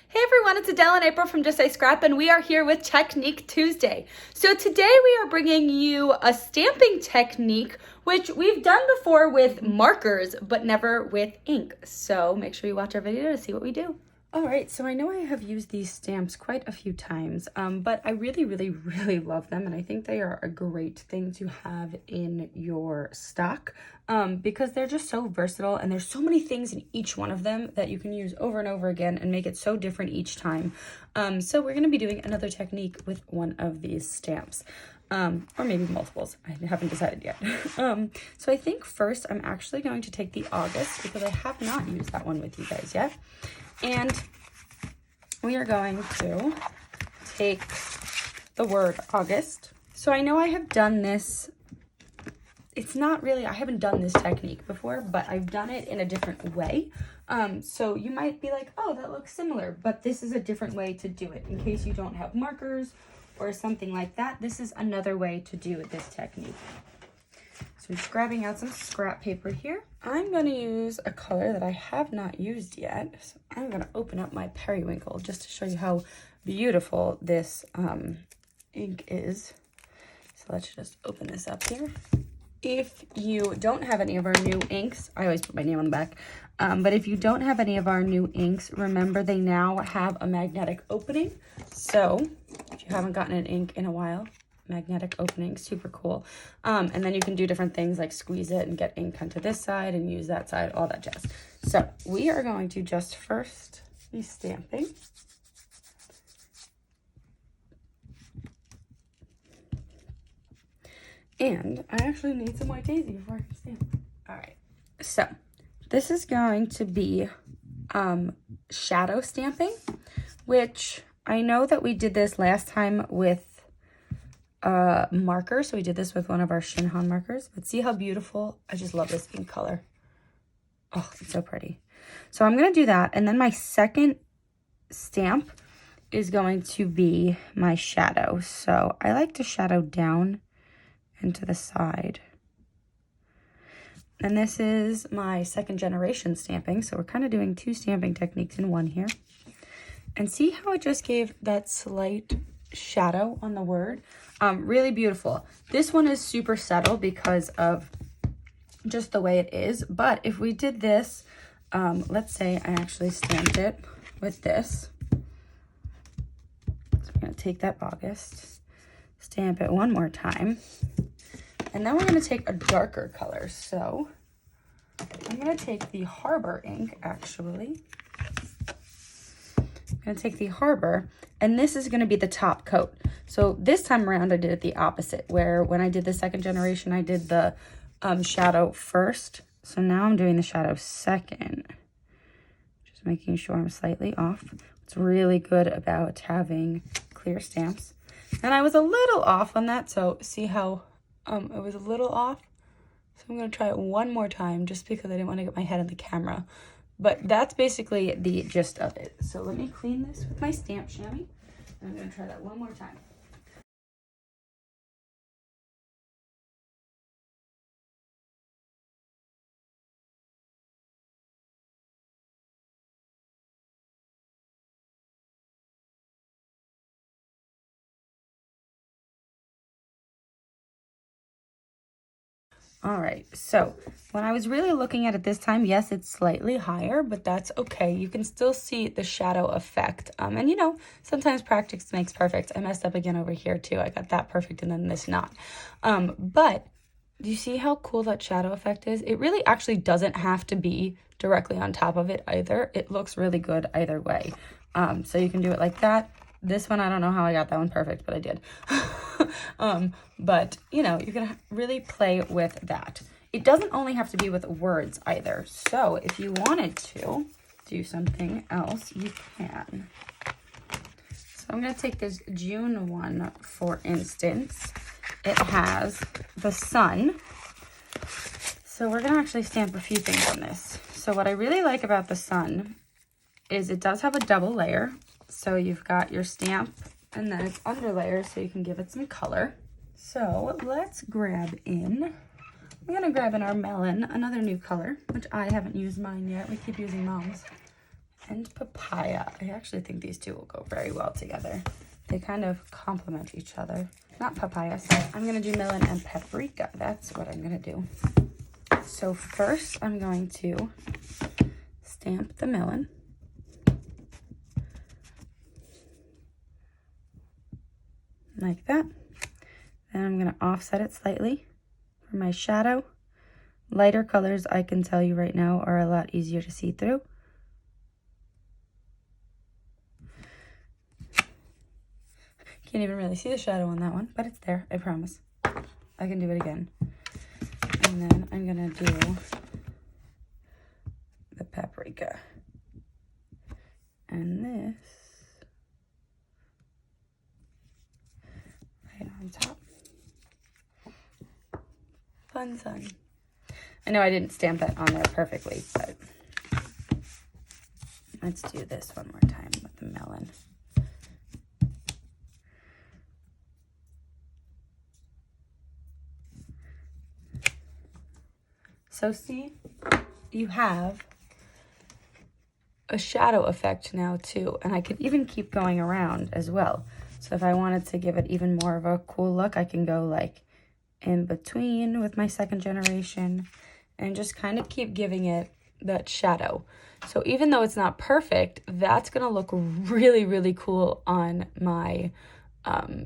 Hey everyone, it's Adele and April from Just Say Scrap, and we are here with Technique Tuesday. So today we are bringing you a stamping technique, which we've done before with markers, but never with ink. So make sure you watch our video to see what we do. All right, so I know I have used these stamps quite a few times, but I really love them, and I think they are a great thing to have in your stock because they're just so versatile, and there's so many things in each one of them that you can use over and over again and make it so different each time. So we're going to be doing another technique with one of these stamps. Or maybe multiples. I haven't decided yet. So I think first I'm actually going to take the August because I have not used that one with you guys yet. And we are going to take the word August. So I know I have done this. It's not really, I haven't done this technique before, but I've done it in a different way. So you might be like, oh, that looks similar, but this is a different way to do it. In case you don't have markers or something like that, this is another way to do this technique. So I'm just grabbing out some scrap paper here. I'm going to use a color that I have not used yet. So I'm going to open up my periwinkle just to show you how beautiful this ink is. So let's just open this up here. If you don't have any of our new inks, I always put my name on the back, but if you don't have any of our new inks, remember they now have a magnetic opening. So if you haven't gotten an ink in a while, magnetic opening, super cool. And then you can do different things like squeeze it and get ink onto this side and use that side, all that jazz. So we are going to just first be stamping. And I actually need some white daisy before I can stamp. All right, so this is going to be shadow stamping, which I know that we did this last time with marker. So we did this with one of our Shinhan markers, but see how beautiful. I just love this ink color. Oh, it's so pretty. So I'm going to do that. And then my second stamp is going to be my shadow. So I like to shadow down and to the side. And this is my second generation stamping. So we're kind of doing two stamping techniques in one here. And see how I just gave that slight shadow on the word? Really beautiful. This one is super subtle because of just the way it is. But if we did this, let's say I actually stamped it with this. So I'm going to take that August, stamp it one more time. And then we're going to take a darker color. So I'm going to take the Harbor ink, actually. I'm going to take the Harbor, and this is going to be the top coat. So this time around, I did it the opposite, where when I did the second generation, I did the shadow first. So now I'm doing the shadow second. Just making sure I'm slightly off. What's really good about having clear stamps. And I was a little off on that, so see how it was a little off? So I'm going to try it one more time just because I didn't want to get my head in the camera. But that's basically the gist of it. So let me clean this with my stamp chamois. I'm going to try that one more time. All right, so when I was really looking at it this time, yes, it's slightly higher, but that's okay. You can still see the shadow effect. And you know, sometimes practice makes perfect. I messed up again over here too. I got that perfect and then this not. But do you see how cool that shadow effect is? It really actually doesn't have to be directly on top of it either. It looks really good either way. So you can do it like that. This one, I don't know how I got that one perfect, but I did. But, you know, you can really play with that. It doesn't only have to be with words either. So if you wanted to do something else, you can. So I'm going to take this June one, for instance. It has the sun. So we're going to actually stamp a few things on this. So what I really like about the sun is it does have a double layer. So you've got your stamp and then it's under layer so you can give it some color. So let's grab in, I'm going to grab in our melon, another new color, which I haven't used mine yet. We keep using Mom's. and papaya. I actually think these two will go very well together. They kind of complement each other. Not papaya, so I'm gonna do melon and paprika. That's what I'm gonna do. So first I'm going to stamp the melon. Like that. Then I'm gonna offset it slightly for my shadow. Lighter colors, I can tell you right now, are a lot easier to see through. Can't even really see the shadow on that one, but it's there, I promise. I can do it again. And then I'm gonna do the paprika. And this right on top. Fun. I know I didn't stamp that on there perfectly, but let's do this one more time with the melon. So see, you have a shadow effect now too, and I could even keep going around as well. So if I wanted to give it even more of a cool look, I can go like in between with my second generation and just kind of keep giving it that shadow. So even though it's not perfect, that's gonna look really, really cool on my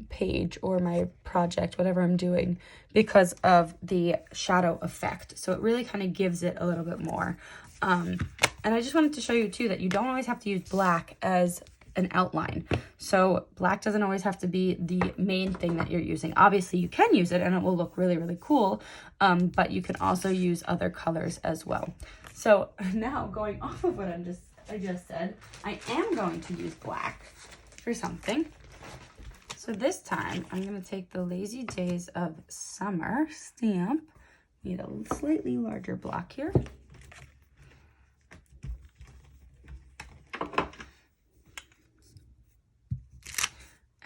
page or my project, whatever I'm doing, because of the shadow effect. So it really kind of gives it a little bit more. And I just wanted to show you too that you don't always have to use black as an outline. So black doesn't always have to be the main thing that you're using. Obviously you can use it and it will look really, really cool, but you can also use other colors as well. So now going off of what I just said, I am going to use black for something. So this time I'm going to take the Lazy Days of Summer stamp. Need a slightly larger block here.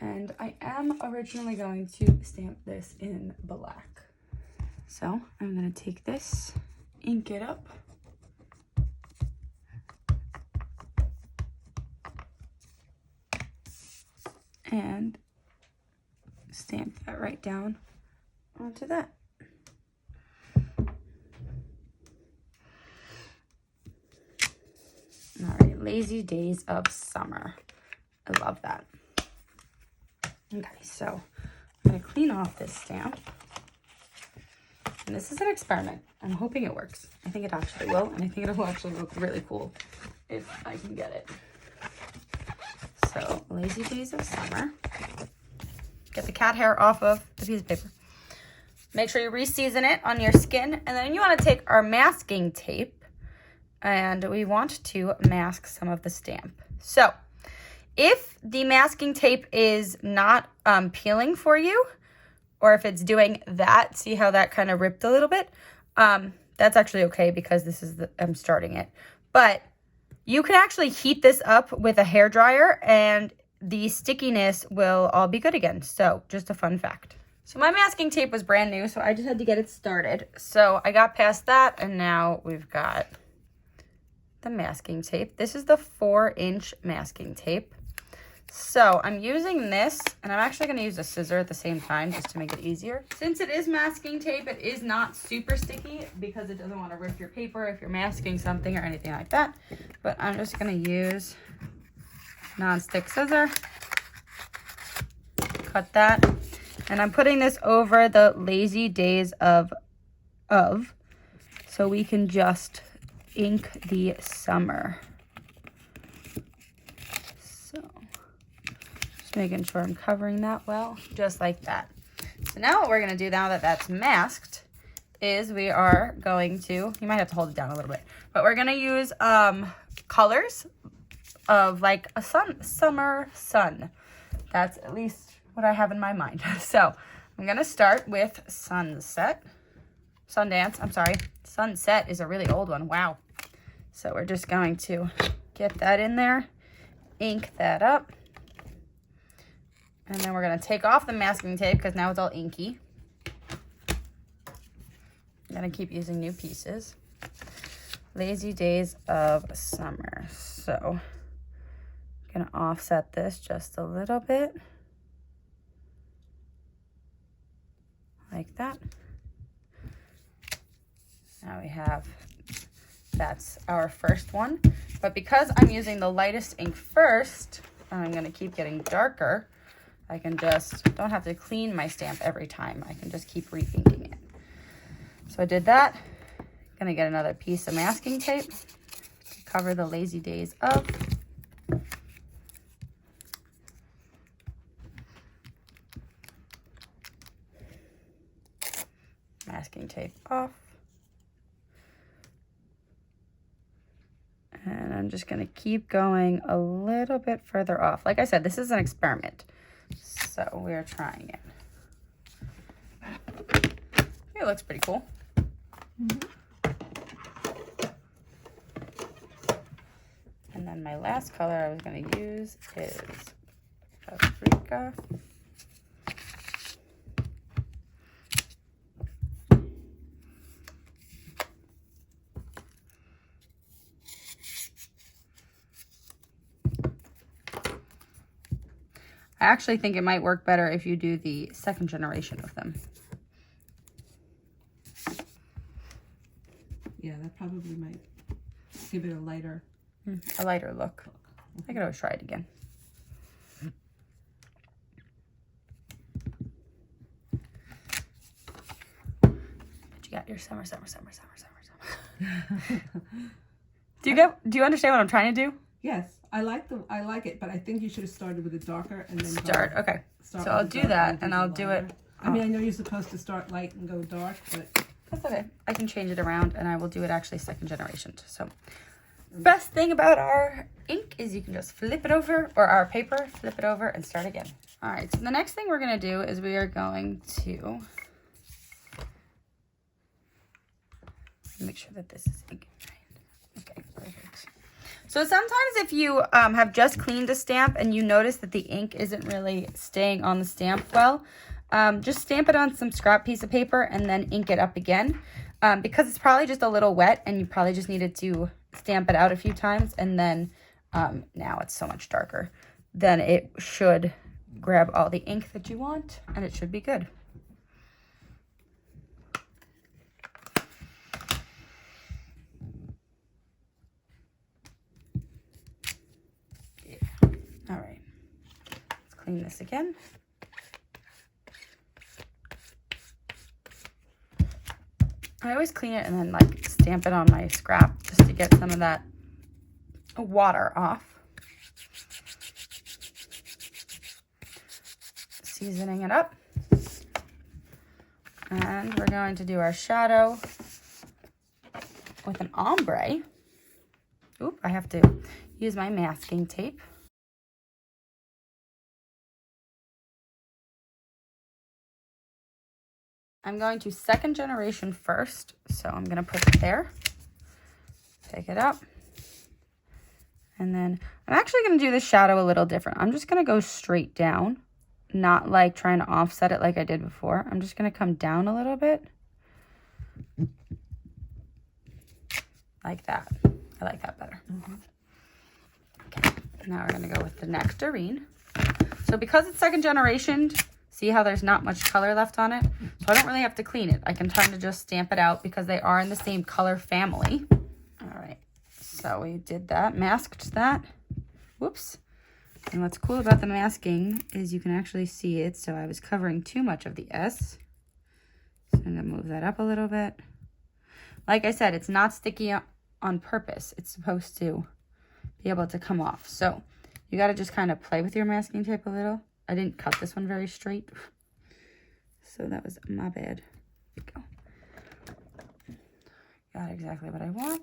And I am originally going to stamp this in black. So I'm going to take this, ink it up. And stamp that right down onto that. All right, Lazy Days of Summer. I love that. Okay, so I'm gonna clean off this stamp. And this is an experiment. I'm hoping it works. I think it actually will, and I think it'll actually look really cool if I can get it. So, Lazy Days of Summer. Get the cat hair off of the piece of paper. Make sure you re-season it on your skin. And then you want to take our masking tape and we want to mask some of the stamp. So if the masking tape is not peeling for you, or if it's doing that, see how that kind of ripped a little bit? That's actually okay because this is I'm starting it. But you can actually heat this up with a hairdryer and the stickiness will all be good again. So just a fun fact. So my masking tape was brand new, so I just had to get it started. So I got past that and now we've got the masking tape. This is the 4-inch masking tape. So I'm using this, and I'm actually going to use a scissor at the same time just to make it easier. Since it is masking tape, it is not super sticky because it doesn't want to rip your paper if you're masking something or anything like that. But I'm just going to use non-stick scissor. Cut that. And I'm putting this over the Lazy Days of, so we can just ink the summer. Making sure I'm covering that well, just like that. So now what we're going to do now that that's masked is we are going to, you might have to hold it down a little bit, but we're going to use colors of like a summer sun. That's at least what I have in my mind. So I'm going to start with Sundance. I'm sorry. Sunset is a really old one. Wow. So we're just going to get that in there, ink that up. And then we're going to take off the masking tape because now it's all inky. I'm going to keep using new pieces. Lazy Days of Summer. So I'm gonna offset this just a little bit. Like that. Now we have, that's our first one. But because I'm using the lightest ink first, and I'm gonna keep getting darker, I can just, don't have to clean my stamp every time. I can just keep re-inking it. So I did that. Gonna get another piece of masking tape to cover the Lazy Days of. Masking tape off. And I'm just gonna keep going a little bit further off. Like I said, this is an experiment, so we're trying it. It looks pretty cool. And then my last color I was going to use is Paprika. I actually think it might work better if you do the second generation of them. Yeah, that probably might give it a lighter look. I could always try it again. But you got your summer. Do you understand what I'm trying to do? Yes, I like it, but I think you should have started with a darker and then start. Okay. So I'll do that, and I'll do it. I mean, I know you're supposed to start light and go dark, but that's okay. I can change it around, and I will do it actually second generation. So best thing about our ink is you can just flip it over, or our paper, flip it over and start again. All right, so the next thing we're gonna do is we are going to make sure that this is ink. Okay, perfect. So sometimes if you have just cleaned a stamp and you notice that the ink isn't really staying on the stamp well, just stamp it on some scrap piece of paper and then ink it up again, because it's probably just a little wet and you probably just needed to stamp it out a few times, and then now it's so much darker. Then it should grab all the ink that you want and it should be good. Yeah. All right, let's clean this again. I always clean it and then like stamp it on my scrap just to get some of that water off. Seasoning it up. And we're going to do our shadow with an ombre. Oop, I have to use my masking tape. I'm going to second generation first, so I'm going to put it there. Pick it up. And then I'm actually going to do the shadow a little different. I'm just going to go straight down, not like trying to offset it like I did before. I'm just going to come down a little bit. Like that. I like that better. Okay, now we're going to go with the nectarine. So because it's second generation, see how there's not much color left on it? So I don't really have to clean it. I can kind of just stamp it out because they are in the same color family. All right, so we did that, masked that. Whoops. And what's cool about the masking is you can actually see it. So I was covering too much of the S. So I'm gonna move that up a little bit. Like I said, it's not sticky on purpose. It's supposed to be able to come off. So you gotta just kind of play with your masking tape a little. I didn't cut this one very straight, so that was my bad. There we go. Got exactly what I want.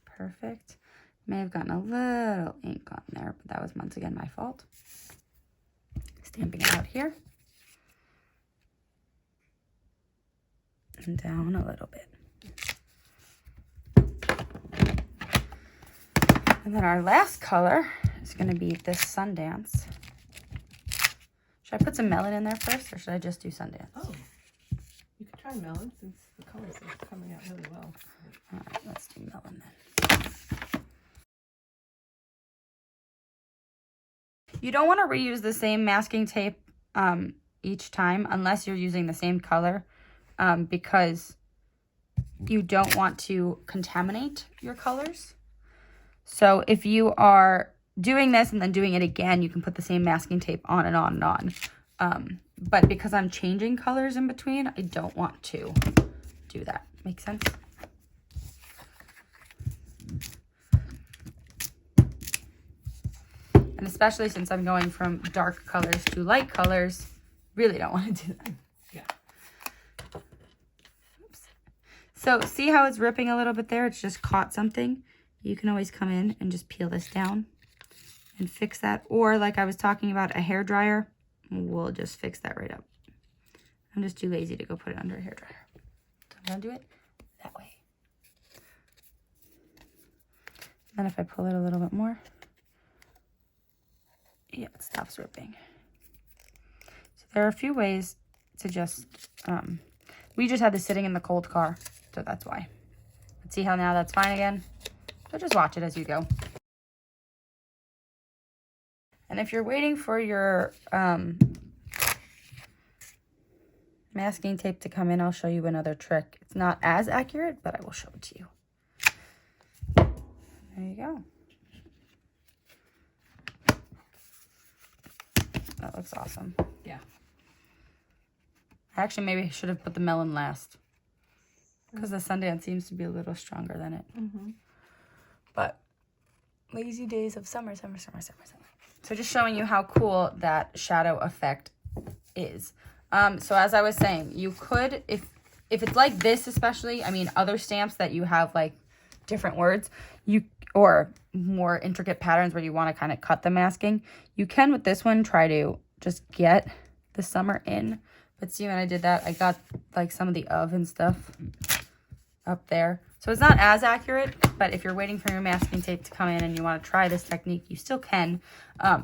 Perfect. May have gotten a little ink on there, but that was once again my fault. Stamping it out here. And down a little bit. And then our last color is going to be this Sundance. Should I put some melon in there first, or should I just do Sundance? Oh, you could try melon since the colors are coming out really well. All right, let's do melon then. You don't want to reuse the same masking tape each time unless you're using the same color because you don't want to contaminate your colors. So if you are doing this and then doing it again, you can put the same masking tape on and on and on. But because I'm changing colors in between, I don't want to do that. Make sense? And especially since I'm going from dark colors to light colors, really don't want to do that. Yeah. Oops. So see how it's ripping a little bit there? It's just caught something. You can always come in and just peel this down and fix that. Or like I was talking about, a hairdryer, we'll just fix that right up. I'm just too lazy to go put it under a hairdryer. So I'm gonna do it that way. Then if I pull it a little bit more, yeah, it stops ripping. So there are a few ways to just, we just had this sitting in the cold car, so that's why. Let's see how now that's fine again. So just watch it as you go. And if you're waiting for your masking tape to come in, I'll show you another trick. It's not as accurate, but I will show it to you. There you go. That looks awesome. Yeah. Actually, maybe I should have put the melon last because the Sundance seems to be a little stronger than it. Mm-hmm. But lazy days of summer. So just showing you how cool that shadow effect is. So as I was saying, you could, if it's like this especially, I mean, other stamps that you have like different words, or more intricate patterns where you want to kind of cut the masking, you can with this one try to just get the summer in. But see, when I did that, I got like some of the of and stuff up there. So it's not as accurate, but if you're waiting for your masking tape to come in and you want to try this technique, you still can,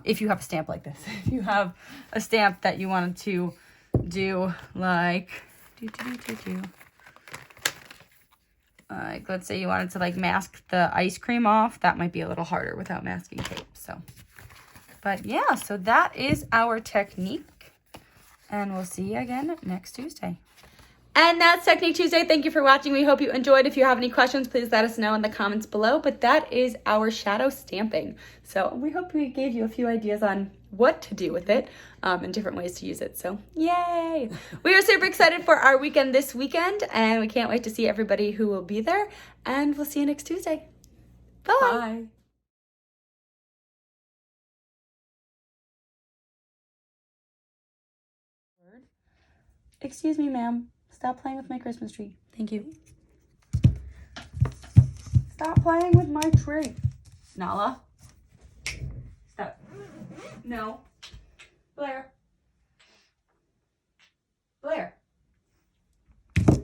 if you have a stamp like this. If you have a stamp that you wanted to do like, like let's say you wanted to like mask the ice cream off, that might be a little harder without masking tape. So, but yeah, so that is our technique, and we'll see you again next Tuesday. And that's Technique Tuesday. Thank you for watching. We hope you enjoyed. If you have any questions, please let us know in the comments below. But that is our shadow stamping. So we hope we gave you a few ideas on what to do with it and different ways to use it. So yay! We are super excited for our weekend this weekend, and we can't wait to see everybody who will be there. And we'll see you next Tuesday. Bye! Bye. Excuse me, ma'am. Stop playing with my Christmas tree. Thank you. Stop playing with my tree. Nala. Stop. No. Blair. Blair. Do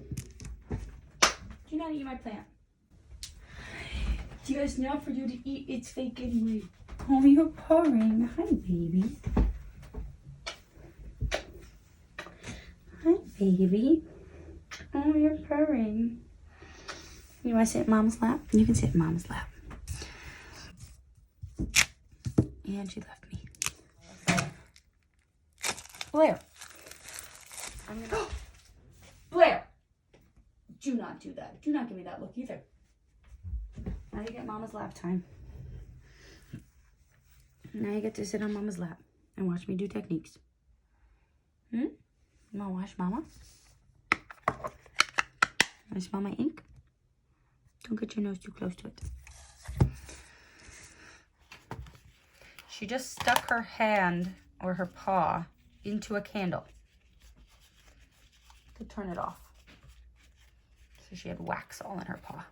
you not eat my plant? It's not for you to eat. It's fake anyway. Oh, you're purring. Hi, baby. Hi, baby. Oh, you're purring. You want to sit in Mama's lap? You can sit in Mama's lap. And she left me. Blair. I'm gonna... Blair! Do not do that. Do not give me that look either. Now you get Mama's lap time. Now you get to sit on Mama's lap and watch me do techniques. You want to watch Mama? Want to smell my ink? Don't get your nose too close to it. She just stuck her hand or her paw into a candle to turn it off. So she had wax all in her paw.